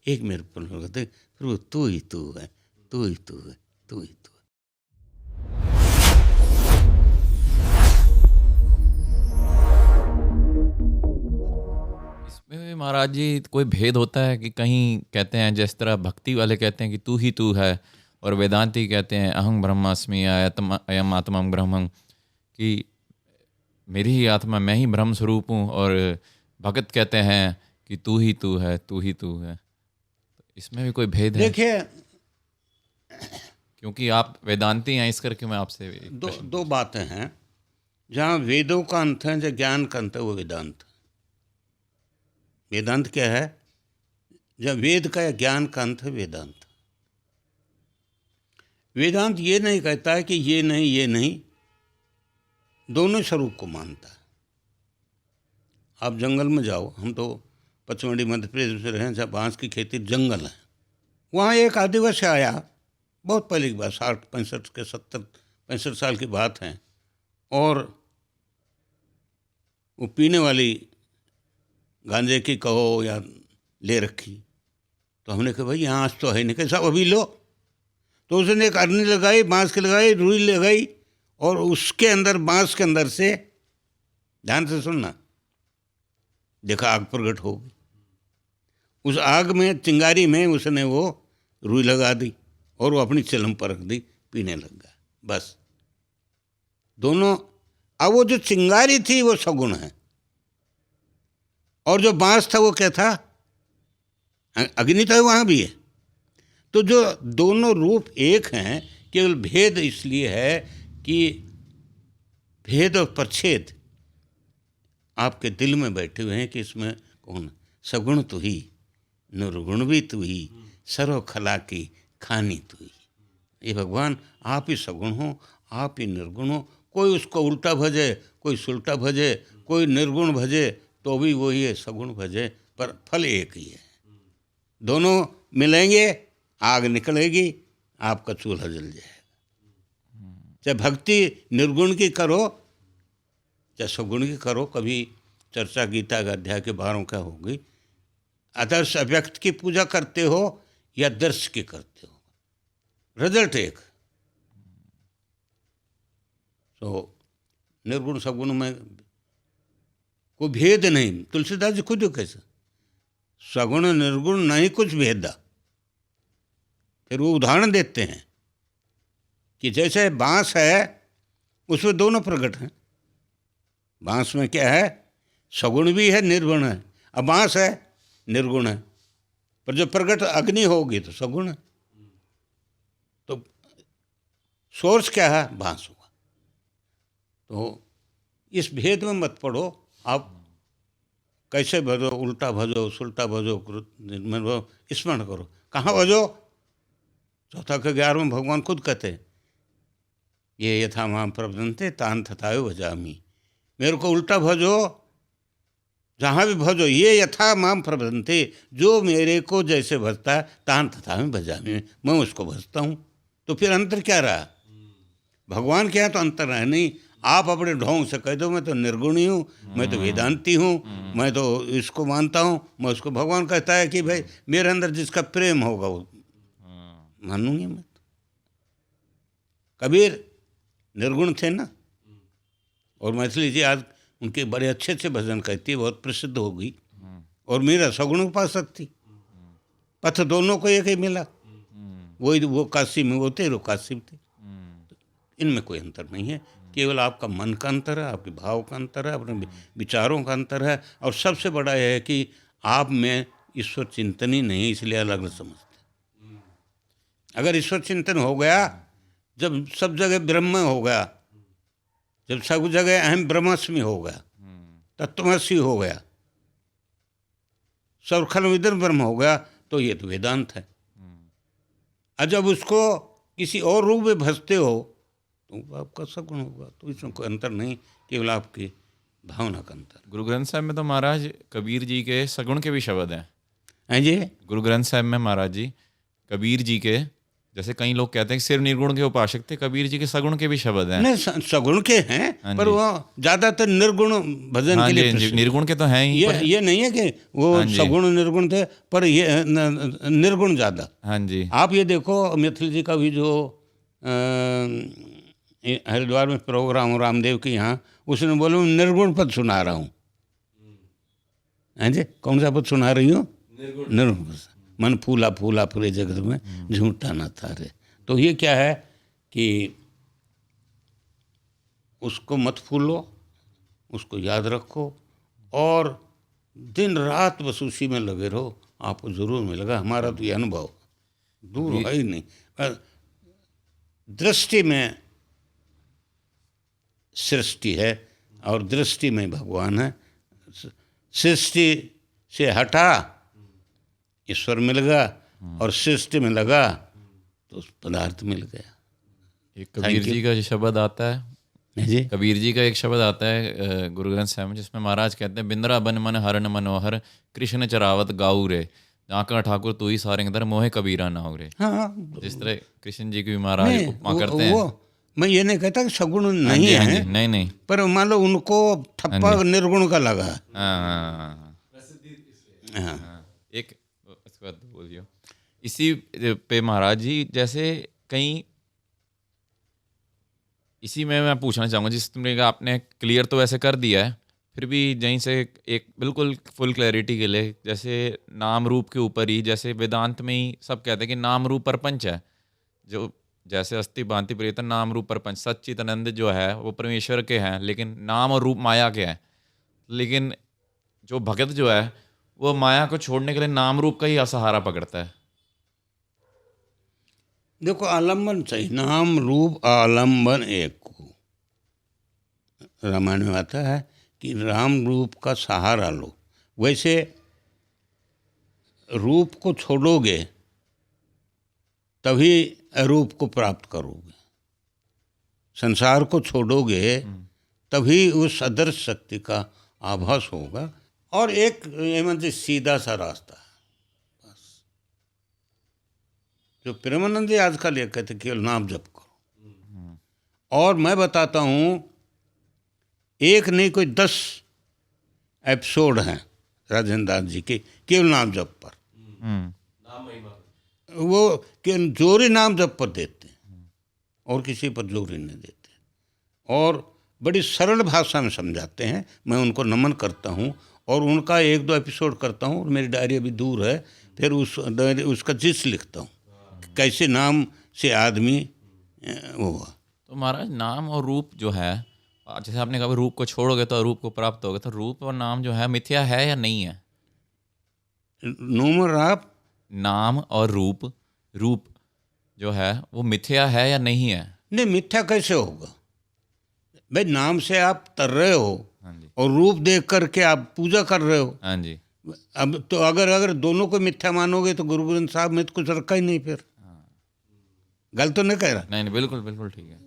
एक मेरे पर कहते प्रभु तू ही तू है, तू ही तू है, तू ही तू है। इसमें भी महाराज जी कोई भेद होता है कि कहीं कहते हैं जिस तरह भक्ति वाले कहते हैं कि तू ही तू है, और वेदांती कहते हैं अहं ब्रह्मास्मि अयम आत्मा ब्रह्मं, कि मेरी ही आत्मा, मैं ही ब्रह्म स्वरूप हूँ, और भगत कहते हैं कि तू ही तू है, तू ही तू है। इसमें भी कोई भेद है? देखिए, क्योंकि आप वेदांती हैं, इस करके मैं आपसे दो बातें हैं। जहाँ वेदों का अंत है, जहाँ ज्ञान का अंत है, वो वेदांत। वेदांत क्या है? जब वेद का या ज्ञान का अंत है वेदांत। वेदांत ये नहीं कहता है कि ये नहीं ये नहीं, दोनों स्वरूप को मानता है। आप जंगल में जाओ, हम तो पचमढ़ी मध्य प्रदेश में रहे, जहाँ बांस की खेती जंगल है। वहाँ एक आदिवासी आया, बहुत पहले की बात, 60-65 के 70-65 साल की बात है, और वो पीने वाली गांजे की कहो या ले रखी, तो हमने कहा भाई यहाँ आज तो है नहीं, कैसा अभी लो। तो उसने एक अरनी लगाई, बांस की लगाई, रुई लगाई, और उसके अंदर, बांस के अंदर से, ध्यान से सुनना, देखा आग प्रकट हो गई। उस आग में, चिंगारी में उसने वो रुई लगा दी और वो अपनी चिलम पर रख दी, पीने लग गया। बस दोनों। अब वो जो चिंगारी थी वो सगुण है, और जो बांस था वो क्या था? अग्नि तो वहाँ भी है। तो जो दोनों रूप एक हैं, केवल भेद इसलिए है कि भेद और प्रच्छेद आपके दिल में बैठे हुए हैं कि इसमें कौन? सगुण तू ही, निर्गुण भी तू ही, सर्व खला की खानी तू ही। ये भगवान आप ही सगुण हो, आप ही निर्गुण हो। कोई उसको उल्टा भजे, कोई सुल्टा भजे, कोई निर्गुण भजे, तो भी वही है, सगुण भजे, पर फल एक ही है। दोनों मिलेंगे, आग निकलेगी, आपका चूल्हा जल जाएगा। चाहे भक्ति निर्गुण की करो, चाहे सगुण की करो। कभी चर्चा गीता का अध्याय के 12 का होगी, आदर्श अव्यक्त की पूजा करते हो या दर्श की करते हो, रिजल्ट एक। तो निर्गुण सगुण में कोई भेद नहीं। तुलसीदास जी खुद कैसे सगुण निर्गुण नहीं कुछ भेदा। फिर वो उदाहरण देते हैं कि जैसे बांस है, उसमें दोनों प्रकट हैं। बांस में क्या है? सगुण भी है, निर्गुण है। अब बांस है, निर्गुण है, पर जो प्रकट अग्नि होगी तो सगुण है। तो सोर्स क्या है? बांस होगा। तो इस भेद में मत पड़ो। आप कैसे भजो, उल्टा भजो, सुल्टा भजो, स्मरण करो। कहाँ भजो? 4 के 11 भगवान खुद कहते हैं, ये यथा माम प्रबंधते तान तथायो भजामी। मेरे को उल्टा भजो, जहाँ भी भजो, ये यथा माम प्रबंधते, जो मेरे को जैसे भजता है, तान तथा में भजामी, मैं उसको भजता हूँ। तो फिर अंतर क्या रहा? भगवान के यहाँ तो अंतर है नहीं। आप अपने ढोंग से कह दो मैं तो निर्गुणी हूँ, मैं तो वेदांती हूँ, मैं तो इसको मानता हूँ, मैं उसको। भगवान कहता है कि भाई मेरे अंदर जिसका प्रेम होगा वो मानूंगी मैं। तो कबीर निर्गुण थे ना, और मैथिली जी आज उनके बड़े अच्छे अच्छे भजन कहती है, बहुत प्रसिद्ध हो गई। और मीरा सगुण उपासक थी। पथ दोनों को एक ही मिला, वही वो काशी में, वो थे काशी में थे। इनमें कोई अंतर नहीं है, केवल आपका मन का अंतर है, आपके भाव का अंतर है, अपने विचारों का अंतर है। और सबसे बड़ा यह है कि आप में ईश्वर चिंतन ही नहीं, इसलिए अलग अलग समझते। अगर ईश्वर चिंतन हो गया, जब सब जगह ब्रह्म हो गया, जब सब जगह अहम ब्रह्मास्मि हो गया, तत्वमसि हो गया, सर्वखल विदर ब्रह्म हो गया, तो ये तो वेदांत है। और जब उसको किसी और रूप में भजते हो तो आपका सगुण होगा। तो इसमें कोई अंतर नहीं, केवल आपकी भावना का अंतर। गुरु ग्रंथ साहब में तो महाराज कबीर जी के सगुण के भी शब्द हैं। हैं जी? गुरु ग्रंथ साहब में महाराज जी कबीर जी के जैसे कई लोग कहते हैं कि सिर्फ निर्गुण के उपासक थे, कबीर जी के सगुण के भी शब्द हैं। नहीं, सगुण के हैं, पर वो ज्यादातर निर्गुण भजन हाँ के लिए जी, प्रसिद्ध। निर्गुण के तो हैं ही, पर ये नहीं है कि वो हाँ जी। सगुण निर्गुण थे, पर ये निर्गुण ज्यादा। हाँ जी, आप ये देखो, मिथिल जी का भी जो हरिद्वार में प्रोग्राम हो रामदेव के यहाँ, उसने बोला मैं निर्गुण पद सुना रहा हूँ। हाँ जी, कौन सा पद सुना रही हूँ? निर्गुण पद। मन फूला फूला पूरे जगत में, झूठा न तारे। तो ये क्या है कि उसको मत फूलो, उसको याद रखो और दिन रात बस उसी में लगे रहो, आपको जरूर मिलेगा। हमारा तो ये अनुभव दूर है ही नहीं। पर दृष्टि में सृष्टि है और दृष्टि में भगवान है। सृष्टि से हटा ईश्वर मिल गया और सृष्टि में लगा तो पदार्थ मिल गया। एक कबीर जी का जो शब्द आता है जी, कबीर जी का एक शब्द आता है गुरु ग्रंथ साहिब में, जिसमें महाराज कहते हैं बिंद्रा बन मन हरन मनोहर कृष्ण चरावत गाऊ रे, आका ठाकुर तू ही सारंगधर मोहे कबीरा नाऊ रे। हाँ। जिस तरह कृष्ण जी की भी महाराज उपमा करते हैं। वो मैं ये नहीं कहता कि सगुण हाँ नहीं जी, हाँ है, जी, नहीं नहीं, पर मान लो उनको ठप्पा निर्गुण का लगा। हाँ हाँ, हाँ, हाँ। हाँ। एक इसके बाद बोलिए। इसी पे महाराज जी जैसे कहीं इसी में मैं पूछना चाहूँगा, जिस तुमने कहा आपने क्लियर तो वैसे कर दिया है, फिर भी यहीं से एक बिल्कुल फुल क्लैरिटी के लिए, जैसे नाम रूप के ऊपर ही, जैसे वेदांत में ही सब कहते हैं कि नाम रूप प्रपंच है, जो जैसे अस्थि भांति प्रेतन नाम रूप प्रपंच, सच्चिदानंद जो है वो परमेश्वर के हैं, लेकिन नाम और रूप माया के हैं। लेकिन जो भगत जो है वो माया को छोड़ने के लिए नाम रूप का ही सहारा पकड़ता है। देखो, आलम्बन चाहिए, नाम रूप आलम्बन एक को। रामायण में आता है कि राम रूप का सहारा लो। वैसे रूप को छोड़ोगे तभी अरूप को प्राप्त करोगे, संसार को छोड़ोगे तभी उस अदृश्य शक्ति का आभास होगा। और एक हेमंत सीधा सा रास्ता है बस, जो प्रेमानंद जी आजकल ये कहते केवल नाम जप करो। और मैं बताता हूँ, एक नहीं कोई 10 एपिसोड हैं राजेंद्र दास जी के केवल नाम जप पर। वो केवल जोरी नाम जप पर देते हैं और किसी पर जोरी नहीं देते, और बड़ी सरल भाषा में समझाते हैं। मैं उनको नमन करता हूँ और उनका 1-2 एपिसोड करता हूँ। और मेरी डायरी अभी दूर है, फिर उसका जिस लिखता हूँ कैसे नाम से आदमी हुआ। तो महाराज नाम और रूप जो है, जैसे आपने कहा रूप को छोड़ोगे तो अरूप को प्राप्त होगा, तो रूप और नाम जो है मिथ्या है या नहीं है? नूमर आप नाम और रूप जो है वो मिथ्या है या नहीं है? नहीं, मिथ्या कैसे होगा भाई? नाम से आप तर रहे हो हाँ जी, और रूप देख करके आप पूजा कर रहे हो। हाँ जी, अब तो अगर दोनों को मिथ्या मानोगे तो गुरु ग्रंथ साहब में तो कुछ रखा ही नहीं। फिर गलत तो नहीं कह रहा। नहीं नहीं, बिल्कुल बिल्कुल ठीक है।